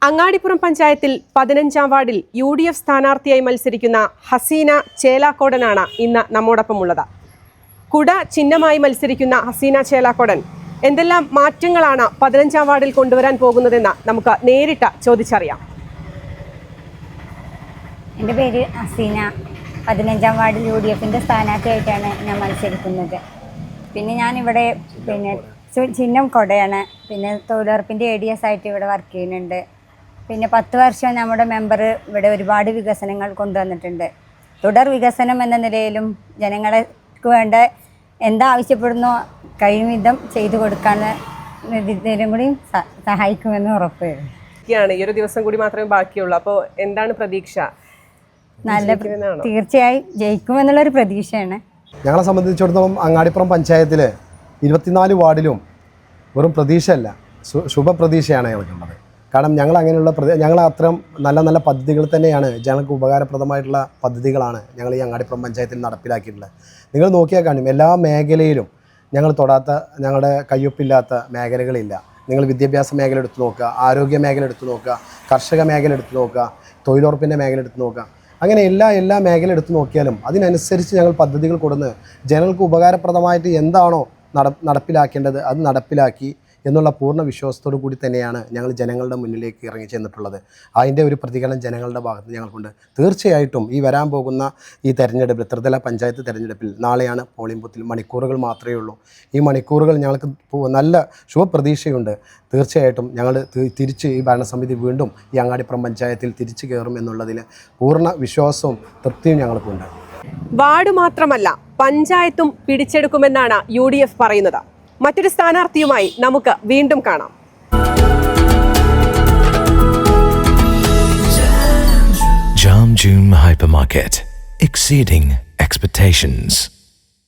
അങ്ങാടിപ്പുറം പഞ്ചായത്തിൽ 15-ാം വാർഡിൽ UDF സ്ഥാനാർത്ഥിയായി മത്സരിക്കുന്ന ഹസീന ചേലാക്കോടനാണ് ഇന്ന് നമ്മോടൊപ്പമുള്ളത്. കുട ചിഹ്നമായി മത്സരിക്കുന്ന ഹസീന ചേലാക്കോടൻ എന്തെല്ലാം മാറ്റങ്ങളാണ് 15-ാം വാർഡിൽ കൊണ്ടുവരാൻ പോകുന്നതെന്ന് നമുക്ക് നേരിട്ട് ചോദിച്ചറിയാം. എൻ്റെ പേര് ഹസീന. 15-ാം വാർഡിൽ UDFിൻ്റെ സ്ഥാനാർത്ഥിയായിട്ടാണ് ഞാൻ മത്സരിക്കുന്നത്. പിന്നെ ഞാനിവിടെ ചിഹ്നം കൊടയാണ്. പിന്നെ തൊഴിലുറപ്പിൻ്റെ ADS ആയിട്ട് ഇവിടെ വർക്ക് ചെയ്യുന്നുണ്ട്. പിന്നെ 10 വർഷം നമ്മുടെ മെമ്പർ ഇവിടെ ഒരുപാട് വികസനങ്ങൾ കൊണ്ടുവന്നിട്ടുണ്ട്. തുടർ വികസനം എന്ന നിലയിലും ജനങ്ങൾക്ക് വേണ്ട എന്താവശ്യപ്പെടുന്നോ കഴിയും വിധം ചെയ്തു കൊടുക്കാൻ ഇതിലും കൂടി സഹായിക്കുമെന്ന് ഉറപ്പ്. ഈ ഒരു ദിവസം കൂടി മാത്രമേ ബാക്കിയുള്ളൂ. അപ്പോൾ എന്താണ് പ്രതീക്ഷ? തീർച്ചയായും ജയിക്കുമെന്നുള്ളൊരു പ്രതീക്ഷയാണ്. ഞങ്ങളെ സംബന്ധിച്ചിടത്തോളം അങ്ങാടിപ്പുറം പഞ്ചായത്തിൽ 24 വാർഡിലും വെറും പ്രതീക്ഷയല്ല, ശുഭപ്രതീക്ഷയാണ് ഞങ്ങൾക്കുള്ളത്. കാരണം ഞങ്ങൾ അത്തരം നല്ല നല്ല പദ്ധതികൾ തന്നെയാണ്, ജനങ്ങൾക്ക് ഉപകാരപ്രദമായിട്ടുള്ള പദ്ധതികളാണ് ഞങ്ങൾ ഈ അങ്ങാടിപ്പുറം പഞ്ചായത്തിൽ നടപ്പിലാക്കിയിട്ടുള്ളത്. നിങ്ങൾ നോക്കിയാൽ കാണും, എല്ലാ മേഖലയിലും ഞങ്ങൾ തൊടാത്ത, ഞങ്ങളുടെ കയ്യൊപ്പില്ലാത്ത മേഖലകളില്ല. നിങ്ങൾ വിദ്യാഭ്യാസ മേഖല എടുത്ത് നോക്കുക, ആരോഗ്യ മേഖല എടുത്ത് നോക്കുക, കർഷക മേഖല എടുത്ത് നോക്കുക, തൊഴിലുറപ്പിൻ്റെ മേഖല എടുത്ത് നോക്കുക. അങ്ങനെ എല്ലാ മേഖല എടുത്ത് നോക്കിയാലും അതിനനുസരിച്ച് ഞങ്ങൾ പദ്ധതികൾ കൊടുന്ന് ജനങ്ങൾക്ക് ഉപകാരപ്രദമായിട്ട് എന്താണോ നടപ്പിലാക്കേണ്ടത് അത് നടപ്പിലാക്കി എന്നുള്ള പൂർണ്ണ വിശ്വാസത്തോടു കൂടി തന്നെയാണ് ഞങ്ങൾ ജനങ്ങളുടെ മുന്നിലേക്ക് ഇറങ്ങി ചെന്നിട്ടുള്ളത്. അതിൻ്റെ ഒരു പ്രതികരണം ജനങ്ങളുടെ ഭാഗത്ത് ഞങ്ങൾക്കുണ്ട്. തീർച്ചയായിട്ടും ഈ വരാൻ പോകുന്ന ഈ തെരഞ്ഞെടുപ്പിൽ, ത്രിതല പഞ്ചായത്ത് തെരഞ്ഞെടുപ്പിൽ നാളെയാണ് പോളിംഗ് ബൂത്തിൽ, മണിക്കൂറുകൾ മാത്രമേ ഉള്ളൂ. ഈ മണിക്കൂറുകൾ ഞങ്ങൾക്ക് നല്ല ശുഭപ്രതീക്ഷയുണ്ട്. തീർച്ചയായിട്ടും ഞങ്ങൾ തിരിച്ച് ഈ ഭരണസമിതി വീണ്ടും ഈ അങ്ങാടിപ്പുറം പഞ്ചായത്തിൽ തിരിച്ചു കയറും എന്നുള്ളതിൽ പൂർണ്ണ വിശ്വാസവും തൃപ്തിയും ഞങ്ങൾക്കുണ്ട്. വാർഡ് മാത്രമല്ല, പഞ്ചായത്തും പിടിച്ചെടുക്കുമെന്നാണ് UDF പറയുന്നത്. മറ്റൊരു സ്ഥാനാർത്ഥിയുമായി നമുക്ക് വീണ്ടും കാണാം. Jam June Hypermarket, exceeding expectations.